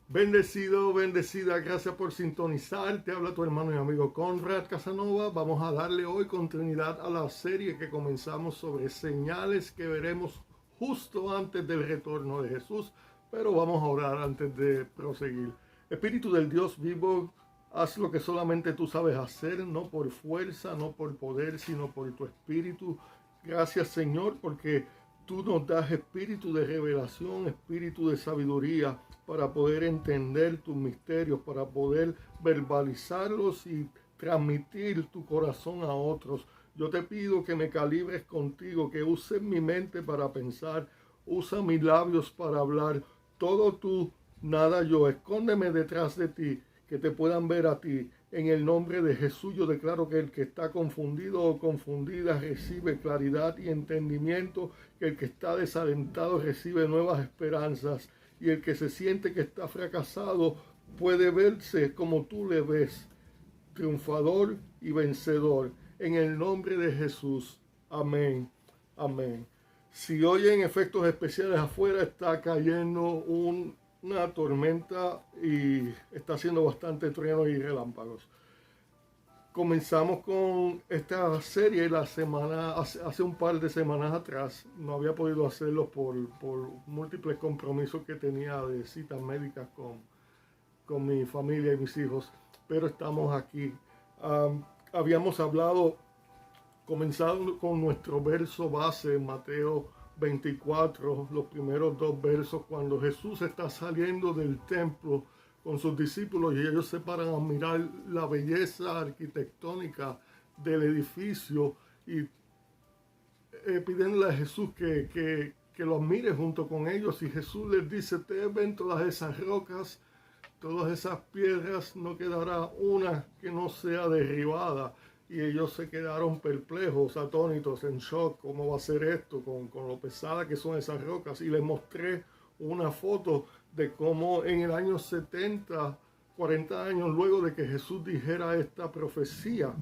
Bendecido, bendecida, gracias por sintonizar. Te habla tu hermano y amigo Conrad Casanova. Vamos a darle hoy continuidad a la serie que comenzamos sobre señales que veremos justo antes del retorno de Jesús. Pero vamos a orar antes de proseguir. Espíritu del Dios vivo, haz lo que solamente tú sabes hacer, no por fuerza, no por poder, sino por tu espíritu. Gracias, Señor, porque tú nos das espíritu de revelación, espíritu de sabiduría para poder entender tus misterios, para poder verbalizarlos y transmitir tu corazón a otros. Yo te pido que me calibres contigo, que uses mi mente para pensar, usa mis labios para hablar. Todo tú, nada yo. Escóndeme detrás de ti, que te puedan ver a ti. En el nombre de Jesús yo declaro que el que está confundido o confundida recibe claridad y entendimiento, que el que está desalentado recibe nuevas esperanzas y el que se siente que está fracasado puede verse como tú le ves, triunfador y vencedor. En el nombre de Jesús. Amén. Amén. Si oyen efectos especiales afuera, está cayendo una tormenta y está haciendo bastante trueno y relámpagos. Comenzamos con esta serie la semana, hace un par de semanas atrás. No había podido hacerlo por múltiples compromisos que tenía de citas médicas con mi familia y mis hijos, pero estamos aquí. Habíamos hablado, comenzando con nuestro verso base, Mateo 24, los primeros dos versos, cuando Jesús está saliendo del templo con sus discípulos y ellos se paran a mirar la belleza arquitectónica del edificio y pidiéndole a Jesús que lo admire junto con ellos. Y Jesús les dice: ustedes ven todas esas rocas, todas esas piedras, no quedará una que no sea derribada. Y ellos se quedaron perplejos, atónitos, en shock. ¿Cómo va a ser esto con lo pesada que son esas rocas? Y les mostré una foto de cómo en el año 70, 40 años luego de que Jesús dijera esta profecía,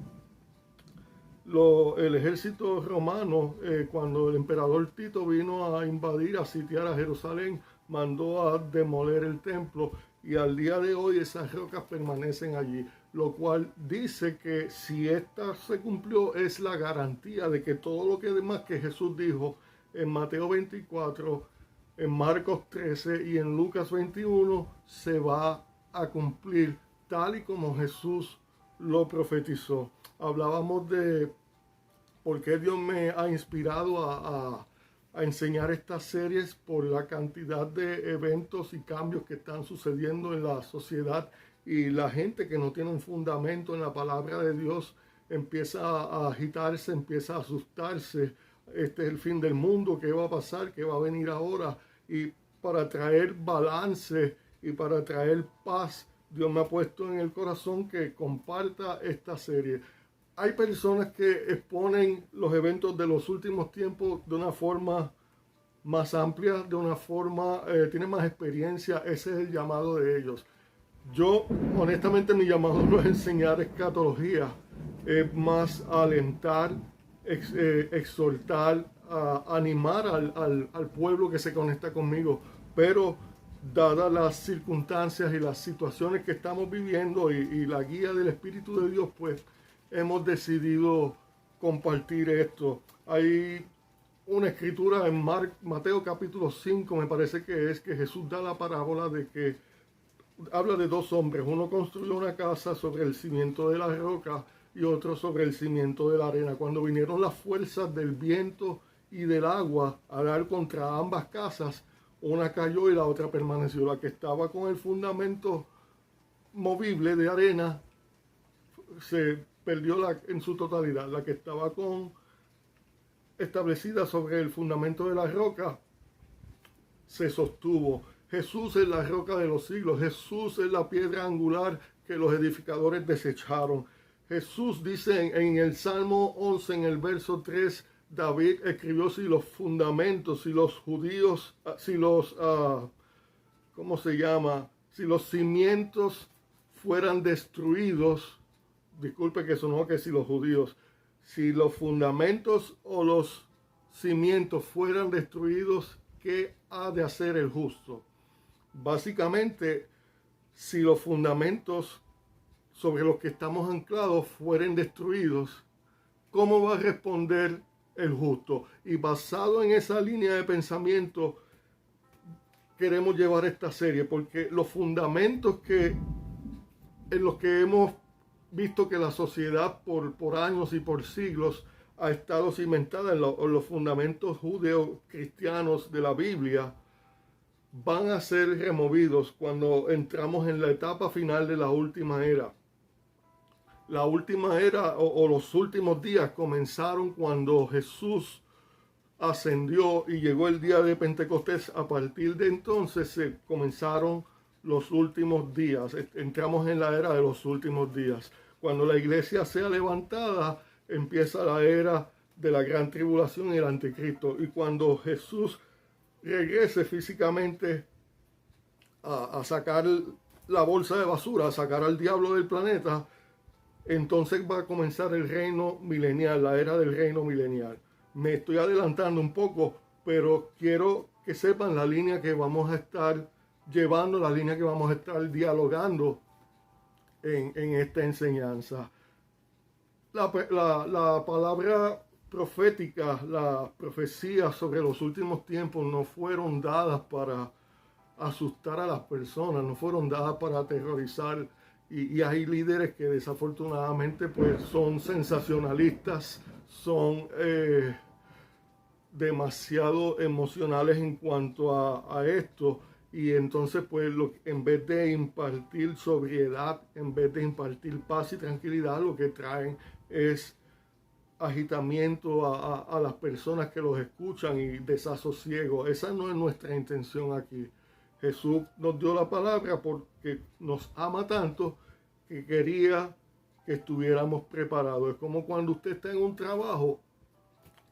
el ejército romano, cuando el emperador Tito vino a invadir, a sitiar a Jerusalén, mandó a demoler el templo y al día de hoy esas rocas permanecen allí, lo cual dice que si esta se cumplió es la garantía de que todo lo que demás que Jesús dijo en Mateo 24, en Marcos 13 y en Lucas 21 se va a cumplir tal y como Jesús lo profetizó. Hablábamos de por qué Dios me ha inspirado a enseñar estas series, por la cantidad de eventos y cambios que están sucediendo en la sociedad y la gente que no tiene un fundamento en la palabra de Dios empieza a agitarse, empieza a asustarse. Este es el fin del mundo, ¿qué va a pasar? ¿Qué va a venir ahora? Y para traer balance y para traer paz, Dios me ha puesto en el corazón que comparta esta serie. Hay personas que exponen los eventos de los últimos tiempos de una forma más amplia, de una forma, tienen más experiencia. Ese es el llamado de ellos. Yo, honestamente, mi llamado no es enseñar escatología, es más alentar, exhortar, animar al pueblo que se conecta conmigo. Pero dadas las circunstancias y las situaciones que estamos viviendo y la guía del Espíritu de Dios, pues hemos decidido compartir esto. Hay una escritura en Mateo capítulo 5, me parece que es, que Jesús da la parábola de que habla de dos hombres. Uno construyó una casa sobre el cimiento de la roca y otro sobre el cimiento de la arena. Cuando vinieron las fuerzas del viento y del agua a dar contra ambas casas, una cayó y la otra permaneció. La que estaba con el fundamento movible de arena se perdió en su totalidad. La que estaba establecida sobre el fundamento de la roca se sostuvo. Jesús es la roca de los siglos. Jesús es la piedra angular que los edificadores desecharon. Jesús dice en el Salmo 11, en el verso 3, David escribió: si los fundamentos, si los judíos, ¿cómo se llama? Si los cimientos fueran destruidos, disculpe que sonó que si los judíos, si los fundamentos o los cimientos fueran destruidos, ¿qué ha de hacer el justo? Básicamente, si los fundamentos sobre los que estamos anclados fueren destruidos, ¿cómo va a responder el justo? Y basado en esa línea de pensamiento, queremos llevar esta serie, porque los fundamentos en los que hemos visto que la sociedad por años y por siglos ha estado cimentada en los fundamentos judeo-cristianos de la Biblia, van a ser removidos cuando entramos en la etapa final de la última era. La última era o los últimos días comenzaron cuando Jesús ascendió y llegó el día de Pentecostés. A partir de entonces se comenzaron los últimos días. Entramos en la era de los últimos días. Cuando la iglesia sea levantada, empieza la era de la gran tribulación y el anticristo. Y cuando Jesús regrese físicamente a sacar la bolsa de basura, a sacar al diablo del planeta, entonces va a comenzar el reino milenial, la era del reino milenial. Me estoy adelantando un poco, pero quiero que sepan la línea que vamos a estar llevando, la línea que vamos a estar dialogando en esta enseñanza. La palabra profética, la profecía sobre los últimos tiempos no fueron dadas para asustar a las personas, no fueron dadas para aterrorizar. Y hay líderes que desafortunadamente pues son sensacionalistas, son demasiado emocionales en cuanto a esto, y entonces pues en vez de impartir sobriedad, en vez de impartir paz y tranquilidad, lo que traen es agitamiento a las personas que los escuchan y desasosiego. Esa no es nuestra intención aquí. Jesús nos dio la palabra porque nos ama tanto que quería que estuviéramos preparados. Es como cuando usted está en un trabajo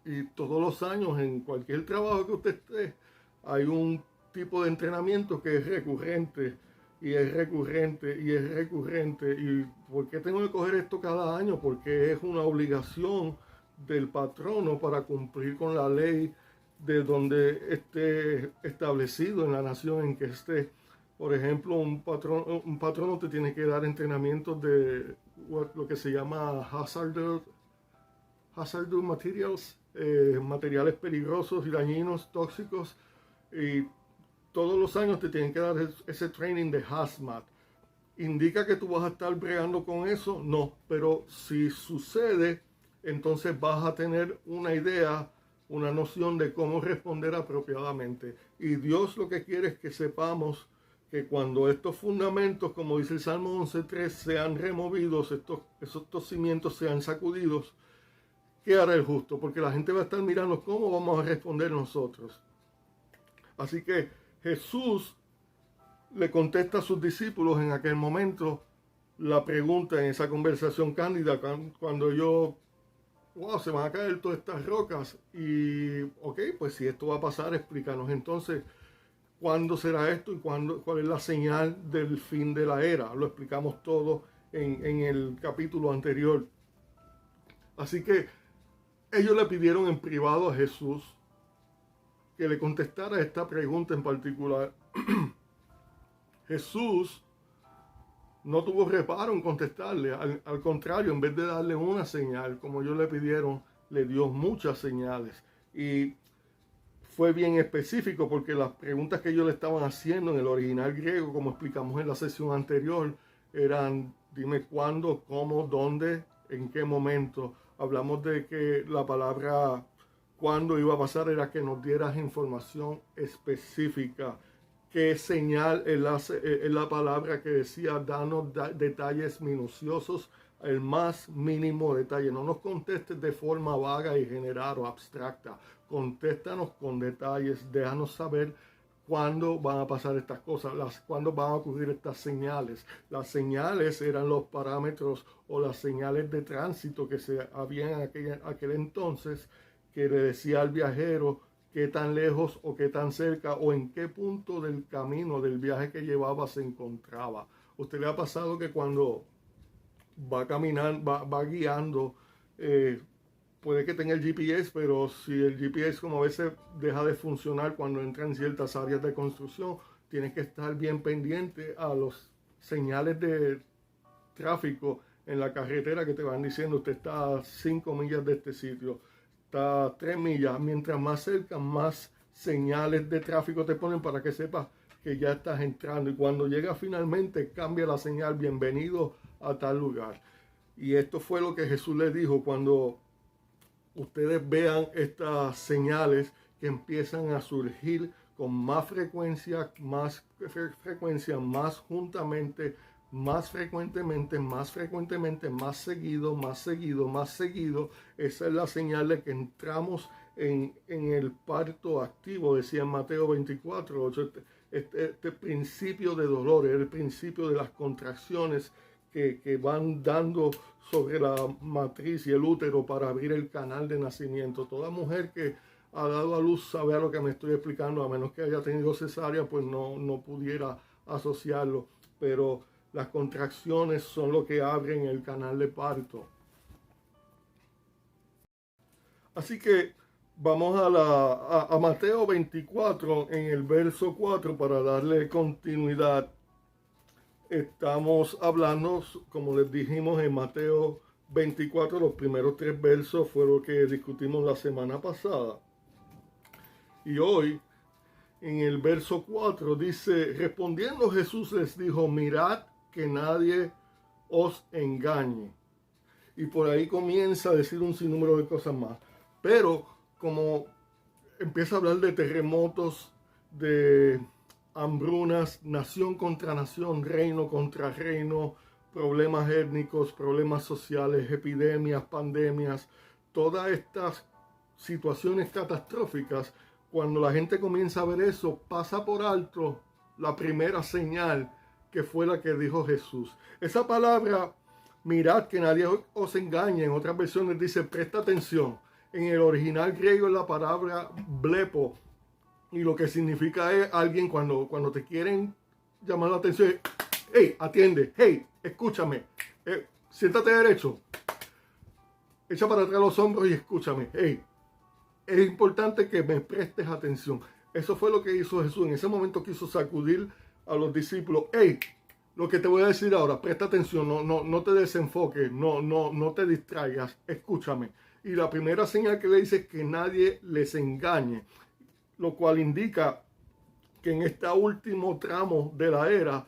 y todos los años en cualquier trabajo que usted esté hay un tipo de entrenamiento que es recurrente y es recurrente y es recurrente. ¿Y por qué tengo que coger esto cada año? Porque es una obligación del patrono para cumplir con la ley de donde esté establecido en la nación en que esté. Por ejemplo, un patrono te tiene que dar entrenamientos de lo que se llama hazardous materials, materiales peligrosos y dañinos, tóxicos, y todos los años te tienen que dar ese training de hazmat. ¿Indica que tú vas a estar bregando con eso? No, pero si sucede, entonces vas a tener una idea, una noción de cómo responder apropiadamente. Y Dios lo que quiere es que sepamos que cuando estos fundamentos, como dice el Salmo 11.3, sean removidos, estos cimientos sean sacudidos, ¿qué hará el justo? Porque la gente va a estar mirando cómo vamos a responder nosotros. Así que Jesús le contesta a sus discípulos en aquel momento la pregunta en esa conversación cándida, cuando ellos, wow, se van a caer todas estas rocas. Y, ok, pues si esto va a pasar, explícanos entonces cuándo será esto y cuál es la señal del fin de la era. Lo explicamos todo en el capítulo anterior. Así que ellos le pidieron en privado a Jesús que le contestara esta pregunta en particular. Jesús no tuvo reparo en contestarle, al contrario, en vez de darle una señal, como ellos le pidieron, le dio muchas señales. Y fue bien específico porque las preguntas que ellos le estaban haciendo en el original griego, como explicamos en la sesión anterior, eran: dime cuándo, cómo, dónde, en qué momento. Hablamos de que la palabra cuándo iba a pasar era que nos dieras información específica. ¿Qué señal es la palabra que decía? Danos detalles minuciosos, el más mínimo detalle. No nos contestes de forma vaga y general o abstracta. Contéstanos con detalles. Déjanos saber cuándo van a pasar estas cosas, cuándo van a ocurrir estas señales. Las señales eran los parámetros o las señales de tránsito que se había en aquel entonces, que le decía al viajero qué tan lejos o qué tan cerca o en qué punto del camino, del viaje que llevaba, se encontraba. ¿Usted le ha pasado que cuando va caminando, va guiando, puede que tenga el GPS, pero si el GPS como a veces deja de funcionar cuando entra en ciertas áreas de construcción, tienes que estar bien pendiente a los señales de tráfico en la carretera que te van diciendo usted está a 5 millas de este sitio, está a 3 millas. Mientras más cerca, más señales de tráfico te ponen para que sepas que ya estás entrando. Y cuando llega finalmente, cambia la señal, bienvenido a tal lugar. Y esto fue lo que Jesús les dijo: cuando ustedes vean estas señales que empiezan a surgir con más frecuencia, más juntamente, más frecuentemente, más seguido, más seguido. Esa es la señal de que entramos en el parto activo, decía en Mateo 24, 8, este principio de dolor, el principio de las contracciones que van dando sobre la matriz y el útero para abrir el canal de nacimiento. Toda mujer que ha dado a luz sabe a lo que me estoy explicando, a menos que haya tenido cesárea, pues no pudiera asociarlo, pero las contracciones son lo que abren el canal de parto. Así que vamos a Mateo 24 en el verso 4 para darle continuidad. Estamos hablando, como les dijimos, en Mateo 24, los primeros 3 versos fue lo que discutimos la semana pasada. Y hoy, en el verso 4, dice: respondiendo Jesús les dijo, mirad que nadie os engañe. Y por ahí comienza a decir un sinnúmero de cosas más. Pero como empieza a hablar de terremotos, de hambrunas, nación contra nación, reino contra reino, problemas étnicos, problemas sociales, epidemias, pandemias, todas estas situaciones catastróficas, cuando la gente comienza a ver eso, pasa por alto la primera señal que fue la que dijo Jesús. Esa palabra, mirad que nadie os engañe, en otras versiones dice presta atención. En el original griego es la palabra blepo, y lo que significa es alguien cuando te quieren llamar la atención. Hey, atiende, hey, escúchame, siéntate derecho, echa para atrás los hombros y escúchame. Hey, es importante que me prestes atención. Eso fue lo que hizo Jesús. En ese momento quiso sacudir a los discípulos. Hey, lo que te voy a decir ahora, presta atención, no te desenfoques, no te distraigas, escúchame. Y la primera señal que le dice es que nadie les engañe, lo cual indica que en este último tramo de la era,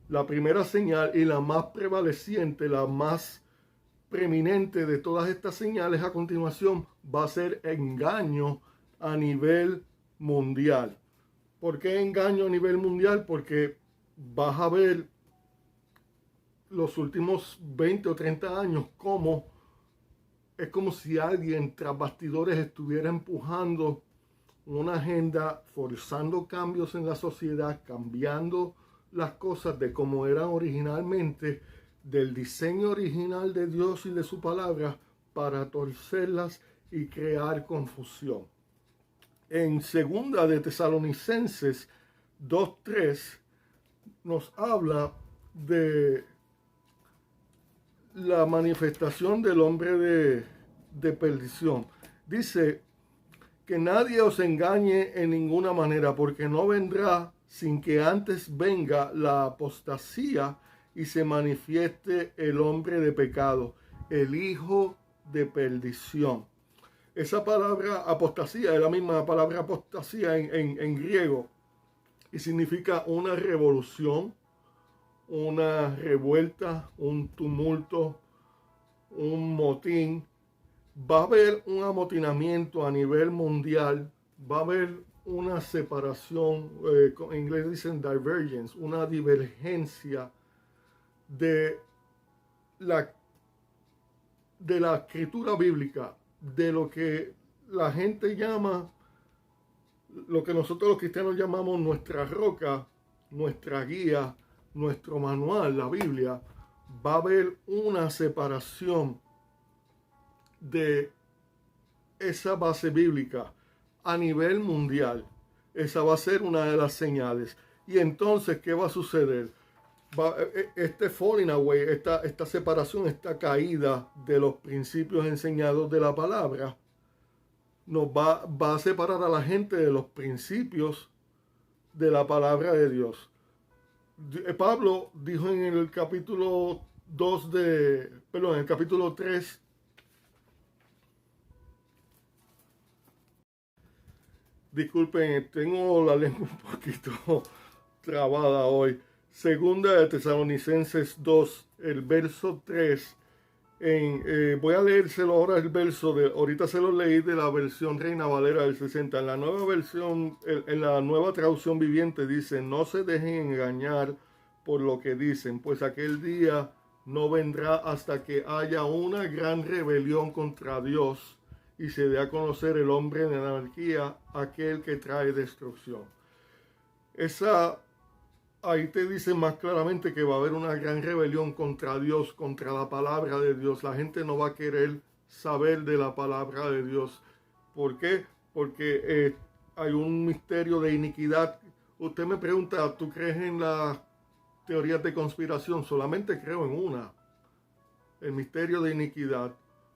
la primera señal y la más prevaleciente, la más preeminente de todas estas señales a continuación va a ser engaño a nivel mundial. ¿Por qué engaño a nivel mundial? Porque vas a ver los últimos 20 o 30 años cómo es como si alguien tras bastidores estuviera empujando una agenda, forzando cambios en la sociedad, cambiando las cosas de como eran originalmente, del diseño original de Dios y de su palabra, para torcerlas y crear confusión. En segunda de Tesalonicenses 2:3 nos habla de la manifestación del hombre de perdición. Dice que nadie os engañe en ninguna manera, porque no vendrá sin que antes venga la apostasía y se manifieste el hombre de pecado, el hijo de perdición. Esa palabra apostasía es la misma palabra apostasía en griego y significa una revolución, una revuelta, un tumulto, un motín. Va a haber un amotinamiento a nivel mundial, va a haber una separación, en inglés dicen divergence, una divergencia de la escritura bíblica, de lo que la gente llama, lo que nosotros los cristianos llamamos nuestra roca, nuestra guía, nuestro manual, la Biblia. Va a haber una separación de esa base bíblica a nivel mundial. Esa va a ser una de las señales. Y entonces, ¿qué va a suceder? Este falling away, esta separación, esta caída de los principios enseñados de la palabra, nos va a separar a la gente de los principios de la palabra de Dios. Pablo dijo en el capítulo 2 en el capítulo 3. Disculpen, tengo la lengua un poquito trabada hoy. Segunda de Tesalonicenses 2, el verso 3. Voy a leérselo ahora el verso ahorita se lo leí de la versión Reina Valera del 60. En la nueva versión, en la nueva traducción viviente dice: no se dejen engañar por lo que dicen, pues aquel día no vendrá hasta que haya una gran rebelión contra Dios y se dé a conocer el hombre de anarquía, aquel que trae destrucción. Ahí te dice más claramente que va a haber una gran rebelión contra Dios, contra la palabra de Dios. La gente no va a querer saber de la palabra de Dios. ¿Por qué? Porque hay un misterio de iniquidad. Usted me pregunta, ¿tú crees en las teorías de conspiración? Solamente creo en una. El misterio de iniquidad.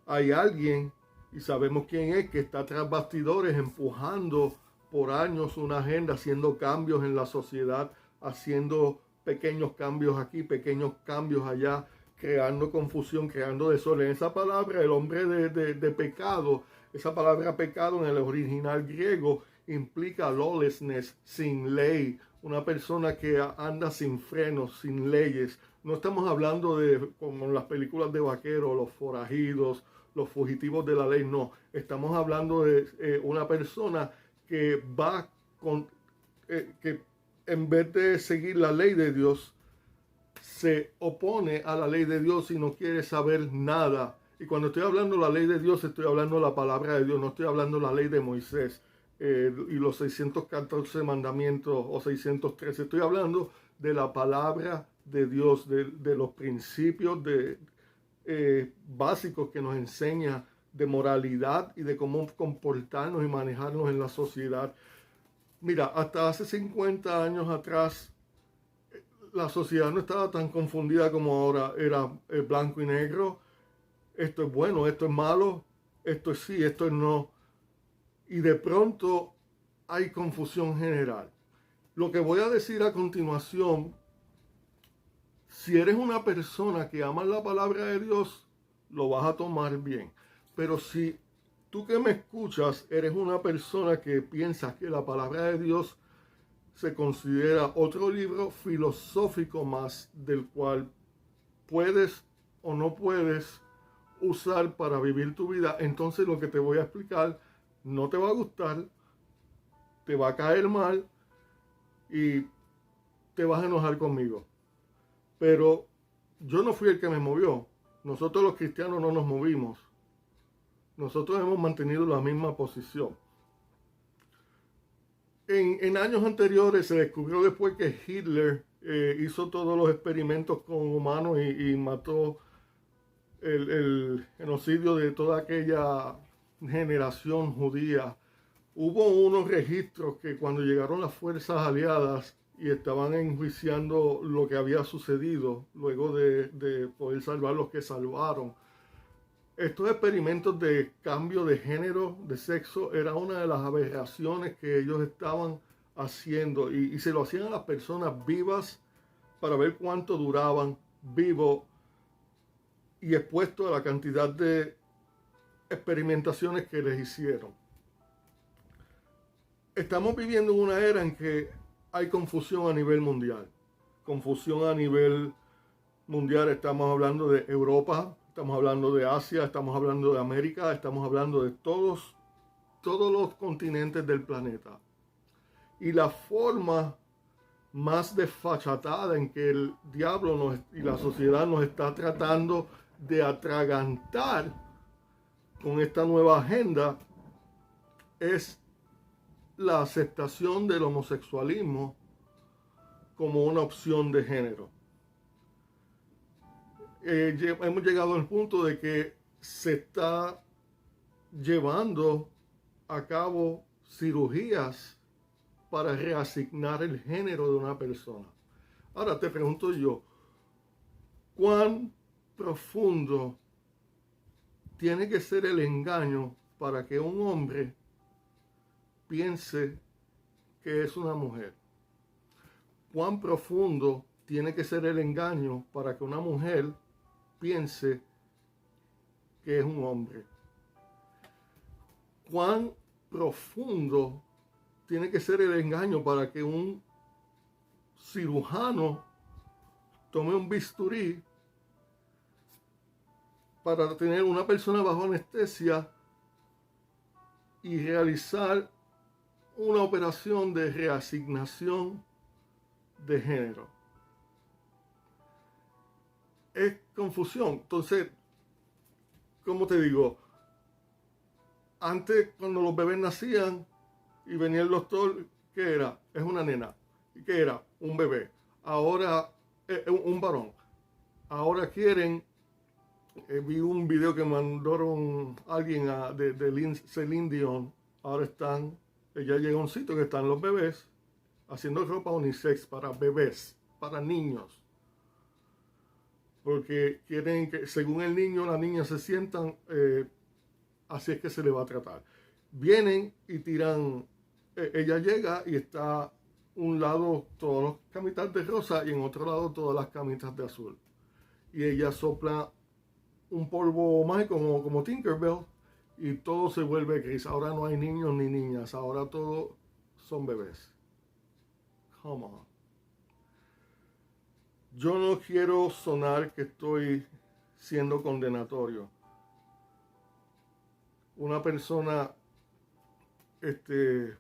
Hay alguien, y sabemos quién es, que está tras bastidores empujando por años una agenda, haciendo cambios en la sociedad, haciendo pequeños cambios aquí, pequeños cambios allá, creando confusión, creando desorden. Esa palabra, el hombre de pecado, esa palabra pecado en el original griego implica lawlessness, sin ley, una persona que anda sin frenos, sin leyes. No estamos hablando de, como en las películas de vaqueros, los forajidos, los fugitivos de la ley, no. Estamos hablando de una persona que va con, que en vez de seguir la ley de Dios, se opone a la ley de Dios y no quiere saber nada. Y cuando estoy hablando de la ley de Dios, estoy hablando de la palabra de Dios, no estoy hablando de la ley de Moisés y los 614 mandamientos o 613. Estoy hablando de la palabra de Dios, de los principios básicos que nos enseña de moralidad y de cómo comportarnos y manejarnos en la sociedad. Mira, hasta hace 50 años atrás, la sociedad no estaba tan confundida como ahora. Era blanco y negro. Esto es bueno, esto es malo, esto es sí, esto es no. Y de pronto hay confusión general. Lo que voy a decir a continuación, si eres una persona que ama la palabra de Dios, lo vas a tomar bien. Pero si tú que me escuchas eres una persona que piensas que la palabra de Dios se considera otro libro filosófico más del cual puedes o no puedes usar para vivir tu vida, entonces lo que te voy a explicar no te va a gustar, te va a caer mal y te vas a enojar conmigo. Pero yo no fui el que me movió. Nosotros los cristianos no nos movimos. Nosotros hemos mantenido la misma posición. En años anteriores se descubrió después que Hitler hizo todos los experimentos con humanos y mató el genocidio de toda aquella generación judía. Hubo unos registros que cuando llegaron las fuerzas aliadas y estaban enjuiciando lo que había sucedido luego de poder salvar los que salvaron, estos experimentos de cambio de género, de sexo, era una de las aberraciones que ellos estaban haciendo y se lo hacían a las personas vivas para ver cuánto duraban vivos y expuestos a la cantidad de experimentaciones que les hicieron. Estamos viviendo en una era en que hay confusión a nivel mundial. Confusión a nivel mundial, estamos hablando de Europa, estamos hablando de Asia, estamos hablando de América, estamos hablando de todos los continentes del planeta. Y la forma más desfachatada en que el diablo y la sociedad nos está tratando de atragantar con esta nueva agenda es la aceptación del homosexualismo como una opción de género. Hemos llegado al punto de que se está llevando a cabo cirugías para reasignar el género de una persona. Ahora te pregunto yo, ¿cuán profundo tiene que ser el engaño para que un hombre piense que es una mujer? ¿Cuán profundo tiene que ser el engaño para que una mujer piense que es un hombre. Cuán profundo tiene que ser el engaño para que un cirujano tome un bisturí para tener una persona bajo anestesia y realizar una operación de reasignación de género. Es confusión. Entonces, ¿cómo te digo? Antes, cuando los bebés nacían y venía el doctor, ¿qué era? Es una nena. ¿Y qué era? Un bebé. Ahora, un varón. Ahora quieren, vi un video que mandaron alguien de Celine Dion. Ahora ella llega a un sitio que están los bebés haciendo ropa unisex para bebés, para niños. Porque quieren que, según el niño, la niña se sientan, así es que se le va a tratar. Vienen y tiran, ella llega y está un lado todas las camitas de rosa y en otro lado todas las camitas de azul. Y ella sopla un polvo mágico como Tinkerbell y todo se vuelve gris. Ahora no hay niños ni niñas, ahora todos son bebés. Come on. Yo no quiero sonar que estoy siendo condenatorio. Una persona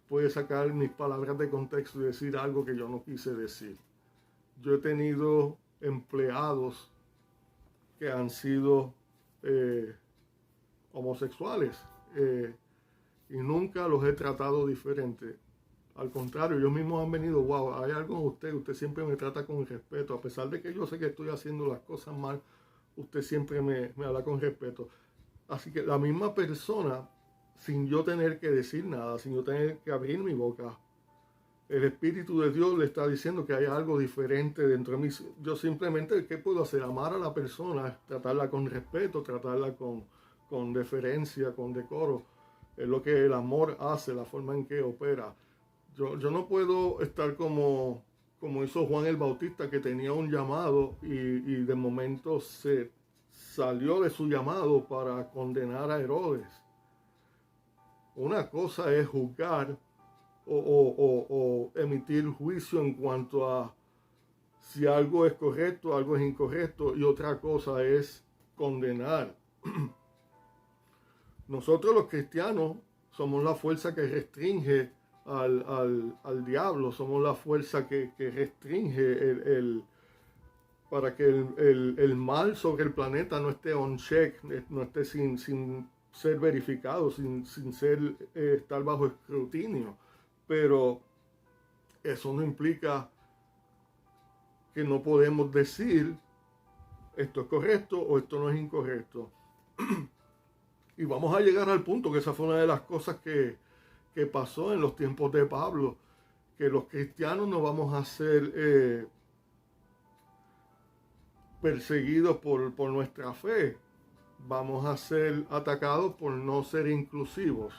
puede sacar mis palabras de contexto y decir algo que yo no quise decir. Yo he tenido empleados que han sido homosexuales y nunca los he tratado diferente. Al contrario, ellos mismos han venido, wow, hay algo en usted siempre me trata con respeto, a pesar de que yo sé que estoy haciendo las cosas mal, usted siempre me habla con respeto. Así que la misma persona, sin yo tener que decir nada, sin yo tener que abrir mi boca, el Espíritu de Dios le está diciendo que hay algo diferente dentro de mí. Yo simplemente, ¿qué puedo hacer? Amar a la persona, tratarla con respeto, tratarla con deferencia, con decoro. Es lo que el amor hace, la forma en que opera. Yo no puedo estar como hizo Juan el Bautista, que tenía un llamado y de momento se salió de su llamado para condenar a Herodes. Una cosa es juzgar o emitir juicio en cuanto a si algo es correcto, algo es incorrecto, y otra cosa es condenar. Nosotros los cristianos somos la fuerza que restringe al diablo, somos la fuerza que restringe para que el mal sobre el planeta no esté on check, no esté sin ser verificado, sin ser estar bajo escrutinio. Pero eso no implica que no podemos decir esto es correcto o esto no es incorrecto. Y vamos a llegar al punto que esa fue una de las cosas que pasó en los tiempos de Pablo, que los cristianos no vamos a ser perseguidos por nuestra fe, vamos a ser atacados por no ser inclusivos.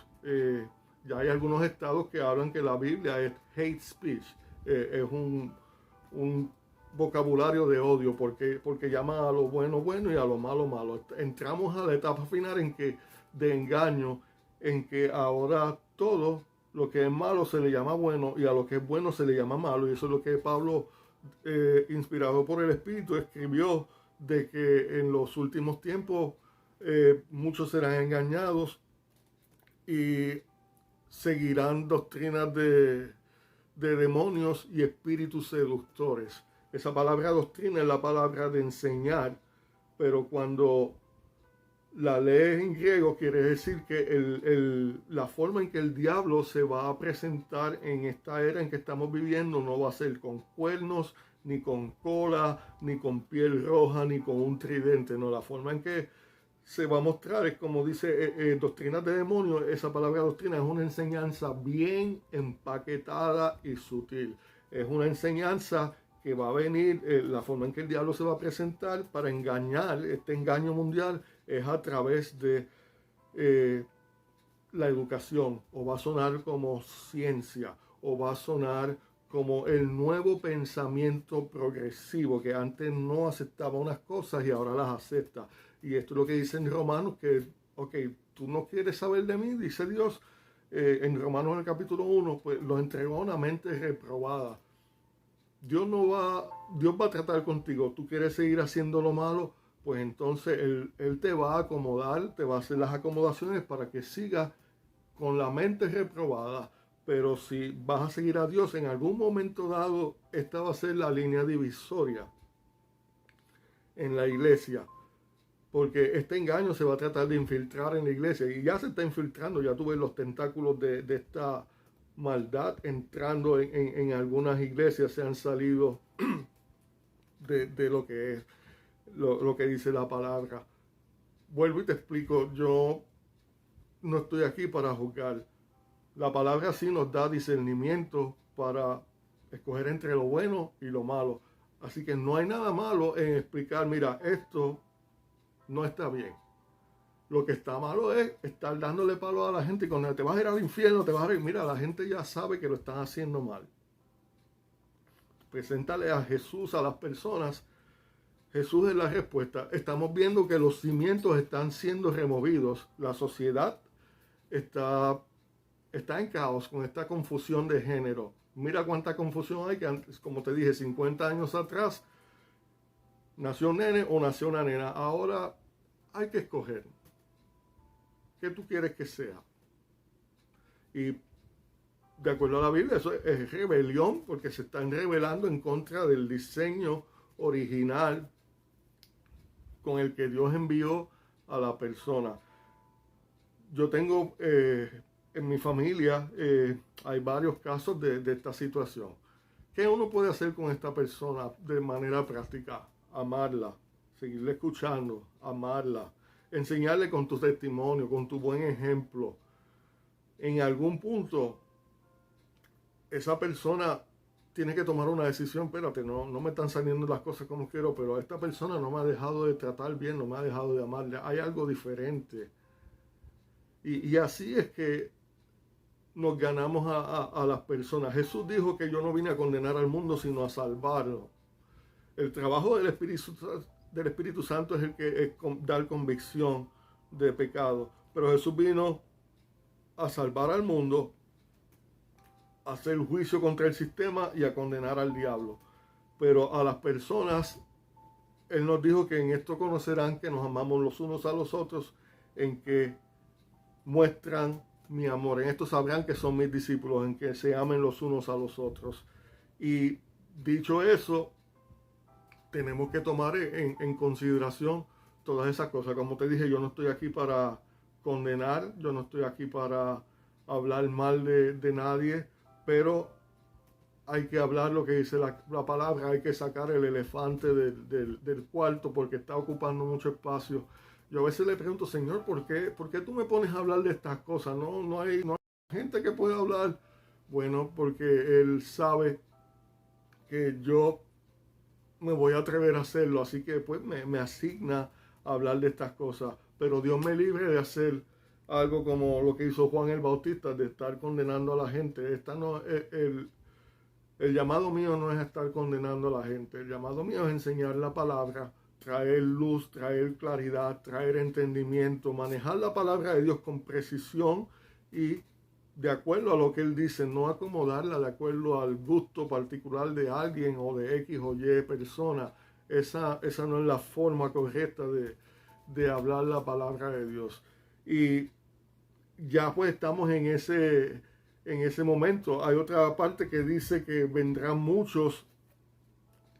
Ya hay algunos estados que hablan que la Biblia es hate speech, es un vocabulario de odio, porque llama a lo bueno bueno y a lo malo malo. Entramos a la etapa final de engaño, en que ahora todo lo que es malo se le llama bueno y a lo que es bueno se le llama malo, y eso es lo que Pablo, inspirado por el Espíritu, escribió, de que en los últimos tiempos muchos serán engañados y seguirán doctrinas de demonios y espíritus seductores. Esa palabra doctrina es la palabra de enseñar, pero cuando la lees en griego quiere decir que la forma en que el diablo se va a presentar en esta era en que estamos viviendo no va a ser con cuernos, ni con cola, ni con piel roja, ni con un tridente. No, la forma en que se va a mostrar es como dice doctrinas de demonios. Esa palabra doctrina es una enseñanza bien empaquetada y sutil. Es una enseñanza que va a venir, la forma en que el diablo se va a presentar para engañar. Este engaño mundial es a través de la educación, o va a sonar como ciencia, o va a sonar como el nuevo pensamiento progresivo, que antes no aceptaba unas cosas y ahora las acepta. Y esto es lo que dice en Romanos, que, ok, tú no quieres saber de mí, dice Dios, en Romanos en el capítulo 1, pues lo entregó a una mente reprobada. Dios va a tratar contigo. Tú quieres seguir haciendo lo malo, pues entonces él te va a acomodar, te va a hacer las acomodaciones para que sigas con la mente reprobada. Pero si vas a seguir a Dios, en algún momento dado, esta va a ser la línea divisoria en la iglesia. Porque este engaño se va a tratar de infiltrar en la iglesia. Y ya se está infiltrando, ya tú ves los tentáculos de esta maldad entrando en algunas iglesias. Se han salido de lo que es, lo que dice la palabra. Vuelvo y te explico, yo no estoy aquí para juzgar. La palabra sí nos da discernimiento para escoger entre lo bueno y lo malo. Así que no hay nada malo en explicar, mira, esto no está bien. Lo que está malo es estar dándole palo a la gente y cuando te vas a ir al infierno, te vas a ir. Mira, la gente ya sabe que lo están haciendo mal. Preséntale a Jesús a las personas. Jesús es la respuesta. Estamos viendo que los cimientos están siendo removidos. La sociedad está en caos con esta confusión de género. Mira cuánta confusión hay, que antes, como te dije, 50 años atrás, nació un nene o nació una nena. Ahora hay que escoger. ¿Qué tú quieres que sea? Y de acuerdo a la Biblia, eso es rebelión, porque se están rebelando en contra del diseño original con el que Dios envió a la persona. Yo tengo en mi familia, hay varios casos de esta situación. ¿Qué uno puede hacer con esta persona de manera práctica? Amarla, seguirle escuchando, amarla, enseñarle con tu testimonio, con tu buen ejemplo. En algún punto, esa persona tiene que tomar una decisión. Espérate, no me están saliendo las cosas como quiero, pero esta persona no me ha dejado de tratar bien, no me ha dejado de amarle. Hay algo diferente. Y así es que nos ganamos a las personas. Jesús dijo que yo no vine a condenar al mundo, sino a salvarlo. El trabajo del Espíritu Santo es el que es dar convicción de pecado. Pero Jesús vino a salvar al mundo, a hacer juicio contra el sistema y a condenar al diablo. Pero a las personas, Él nos dijo que en esto conocerán que nos amamos los unos a los otros, en que muestran mi amor. En esto sabrán que son mis discípulos, en que se amen los unos a los otros. Y dicho eso, tenemos que tomar en consideración todas esas cosas. Como te dije, yo no estoy aquí para condenar, yo no estoy aquí para hablar mal de nadie, pero hay que hablar lo que dice la palabra, hay que sacar el elefante del cuarto porque está ocupando mucho espacio. Yo a veces le pregunto, Señor, ¿por qué tú me pones a hablar de estas cosas? No hay gente que pueda hablar. Bueno, porque Él sabe que yo me voy a atrever a hacerlo, así que pues me asigna a hablar de estas cosas. Pero Dios me libre de hacer algo como lo que hizo Juan el Bautista, de estar condenando a la gente. El llamado mío no es estar condenando a la gente. El llamado mío es enseñar la palabra, traer luz, traer claridad, traer entendimiento, manejar la palabra de Dios con precisión y de acuerdo a lo que Él dice, no acomodarla de acuerdo al gusto particular de alguien o de X o Y persona. Esa no es la forma correcta de hablar la palabra de Dios. Y ya pues estamos en ese momento. Hay otra parte que dice que vendrán muchos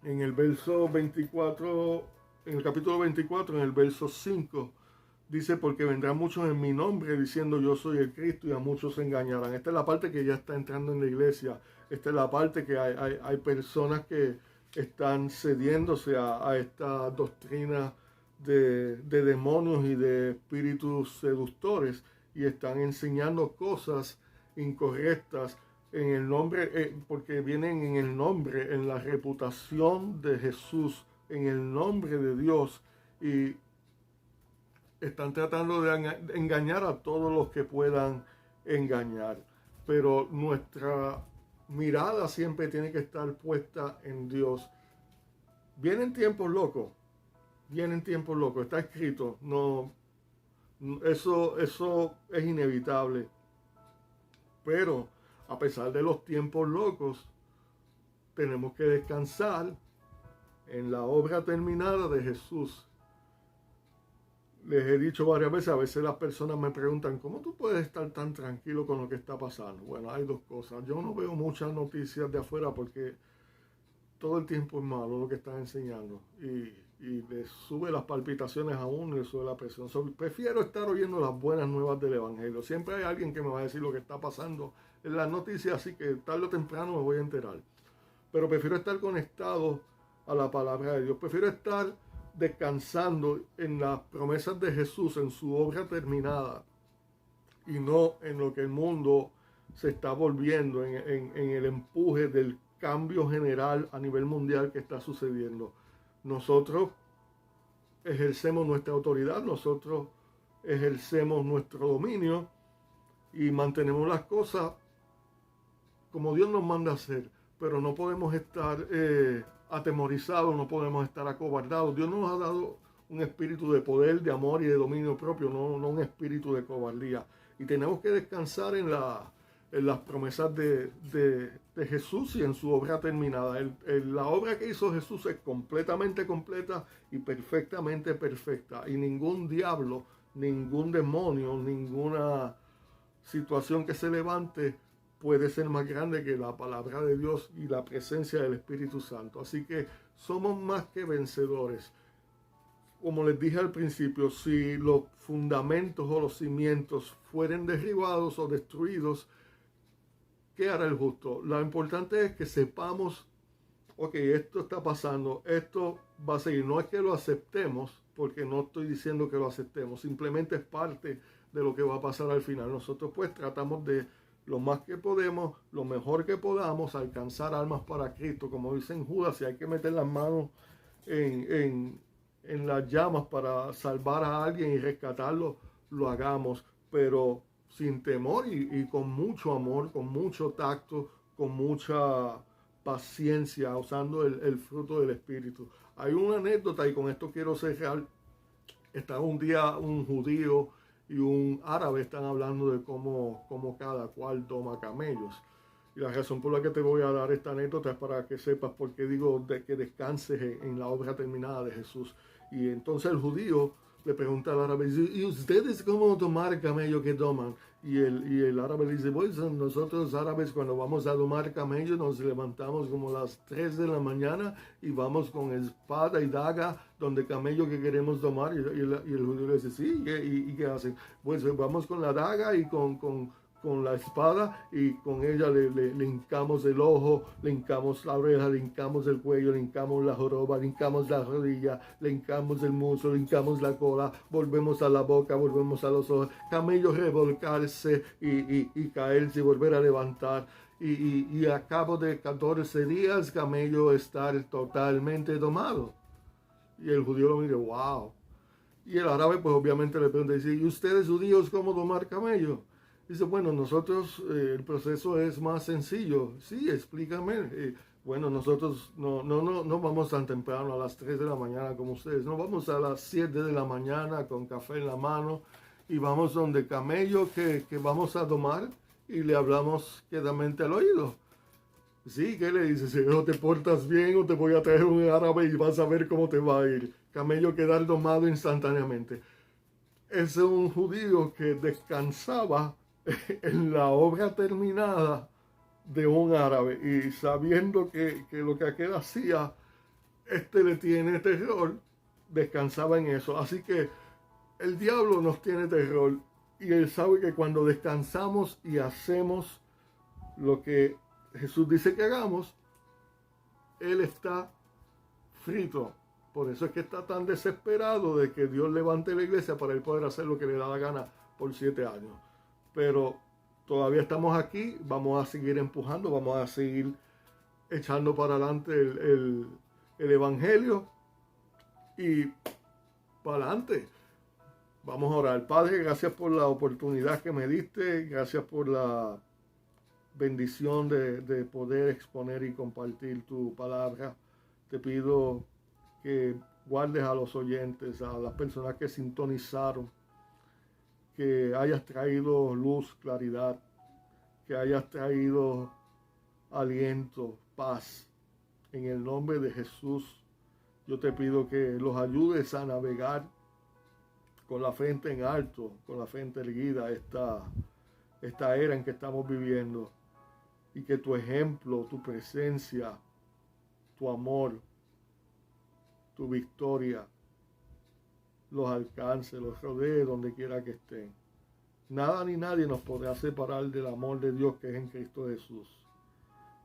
en el verso 24, en el capítulo 24, en el verso 5. Dice, porque vendrán muchos en mi nombre diciendo yo soy el Cristo y a muchos se engañarán. Esta es la parte que ya está entrando en la iglesia. Esta es la parte que hay personas que están cediéndose a esta doctrina de demonios y de espíritus seductores y están enseñando cosas incorrectas en el nombre, porque vienen en el nombre, en la reputación de Jesús, en el nombre de Dios, y están tratando de engañar a todos los que puedan engañar. Pero nuestra mirada siempre tiene que estar puesta en Dios. Vienen tiempos locos, está escrito, no, eso es inevitable. Pero a pesar de los tiempos locos, tenemos que descansar en la obra terminada de Jesús. Les he dicho varias veces, a veces las personas me preguntan, ¿cómo tú puedes estar tan tranquilo con lo que está pasando? Bueno, hay dos cosas. Yo no veo muchas noticias de afuera porque todo el tiempo es malo lo que están enseñando. Y les sube las palpitaciones a uno y les sube la presión. Prefiero estar oyendo las buenas nuevas del Evangelio. Siempre hay alguien que me va a decir lo que está pasando en las noticias, así que tarde o temprano me voy a enterar. Pero prefiero estar conectado a la palabra de Dios. Prefiero estar descansando en las promesas de Jesús, en su obra terminada, y no en lo que el mundo se está volviendo, en el empuje del cambio general a nivel mundial que está sucediendo. Nosotros ejercemos nuestra autoridad, nosotros ejercemos nuestro dominio y mantenemos las cosas como Dios nos manda a hacer, pero no podemos estar atemorizados, no podemos estar acobardados. Dios nos ha dado un espíritu de poder, de amor y de dominio propio, no un espíritu de cobardía. Y tenemos que descansar en las promesas de Jesús y en su obra terminada. La obra que hizo Jesús es completamente completa y perfectamente perfecta. Y ningún diablo, ningún demonio, ninguna situación que se levante puede ser más grande que la palabra de Dios y la presencia del Espíritu Santo. Así que somos más que vencedores. Como les dije al principio, si los fundamentos o los cimientos fueren derribados o destruidos, ¿qué hará el justo? Lo importante es que sepamos, ok, esto está pasando, esto va a seguir. No es que lo aceptemos, porque no estoy diciendo que lo aceptemos, simplemente es parte de lo que va a pasar al final. Nosotros pues tratamos de lo más que podemos, lo mejor que podamos, alcanzar almas para Cristo. Como dice en Judas, si hay que meter las manos en las llamas para salvar a alguien y rescatarlo, lo hagamos, pero sin temor y con mucho amor, con mucho tacto, con mucha paciencia, usando el fruto del Espíritu. Hay una anécdota y con esto quiero cerrar. Estaba un día un judío y un árabe están hablando de cómo cada cual toma camellos. Y la razón por la que te voy a dar esta anécdota es para que sepas por qué digo que descanses en la obra terminada de Jesús. Y entonces el judío le pregunta al árabe, ¿y ustedes cómo tomar camello que toman? Y el árabe le dice, pues nosotros árabes cuando vamos a tomar camello nos levantamos como a las 3 de la mañana y vamos con espada y daga donde camello que queremos tomar. Y el judío le dice, sí, ¿y qué hacen? Pues vamos con la daga y con la espada y con ella le hincamos el ojo, le hincamos la oreja, le hincamos el cuello, le hincamos la joroba, le hincamos la rodilla, le hincamos el muslo, le hincamos la cola, volvemos a la boca, volvemos a los ojos, camello revolcarse y caerse y volver a levantar. Y a cabo de 14 días, camello estar totalmente domado. Y el judío lo mira, wow. Y el árabe pues obviamente le pregunta, dice, ¿y ustedes judíos cómo domar camello? Dice, bueno, nosotros el proceso es más sencillo. Sí, explícame. Bueno, nosotros no vamos tan temprano a las 3 de la mañana como ustedes. No vamos a las 7 de la mañana con café en la mano y vamos donde camello que vamos a domar y le hablamos quedamente al oído. Sí, ¿qué le dices? Si no te portas bien o te voy a traer un árabe y vas a ver cómo te va a ir. Camello quedar domado instantáneamente. Es un judío que descansaba en la obra terminada de un árabe y sabiendo que lo que aquel hacía, le tiene terror, descansaba en eso. Así que el diablo nos tiene terror y él sabe que cuando descansamos y hacemos lo que Jesús dice que hagamos, él está frito. Por eso es que está tan desesperado de que Dios levante la iglesia para él poder hacer lo que le da la gana por 7 años. Pero todavía estamos aquí, vamos a seguir empujando, vamos a seguir echando para adelante el Evangelio y para adelante. Vamos a orar. Padre, gracias por la oportunidad que me diste, gracias por la bendición de poder exponer y compartir tu palabra. Te pido que guardes a los oyentes, a las personas que sintonizaron, que hayas traído luz, claridad, que hayas traído aliento, paz. En el nombre de Jesús, yo te pido que los ayudes a navegar con la frente en alto, con la frente erguida, esta era en que estamos viviendo. Y que tu ejemplo, tu presencia, tu amor, tu victoria, los alcance, los rodee donde quiera que estén. Nada ni nadie nos podrá separar del amor de Dios que es en Cristo Jesús.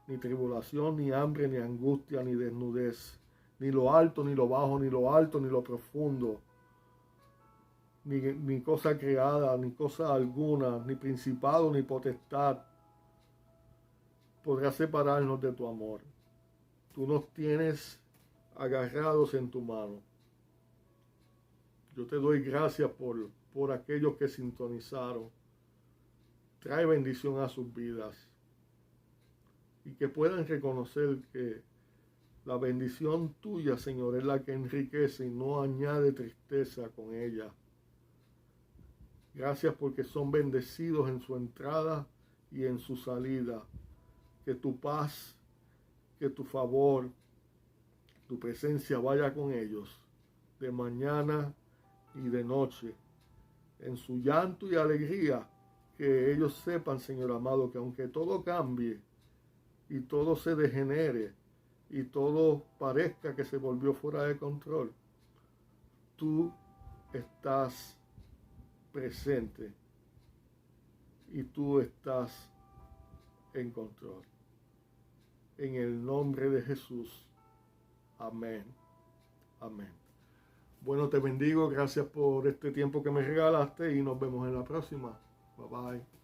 Ni tribulación, ni hambre, ni angustia, ni desnudez, ni lo alto, ni lo bajo, ni lo alto, ni lo profundo, ni cosa creada, ni cosa alguna, ni principado, ni potestad podrá separarnos de tu amor. Tú nos tienes agarrados en tu mano. Yo te doy gracias por aquellos que sintonizaron. Trae bendición a sus vidas. Y que puedan reconocer que la bendición tuya, Señor, es la que enriquece y no añade tristeza con ella. Gracias porque son bendecidos en su entrada y en su salida. Que tu paz, que tu favor, tu presencia vaya con ellos de mañana y de noche. En su llanto y alegría, que ellos sepan, Señor amado, que aunque todo cambie y todo se degenere y todo parezca que se volvió fuera de control, tú estás presente y tú estás en control. En el nombre de Jesús. Amén. Amén. Bueno, te bendigo. Gracias por este tiempo que me regalaste y nos vemos en la próxima. Bye bye.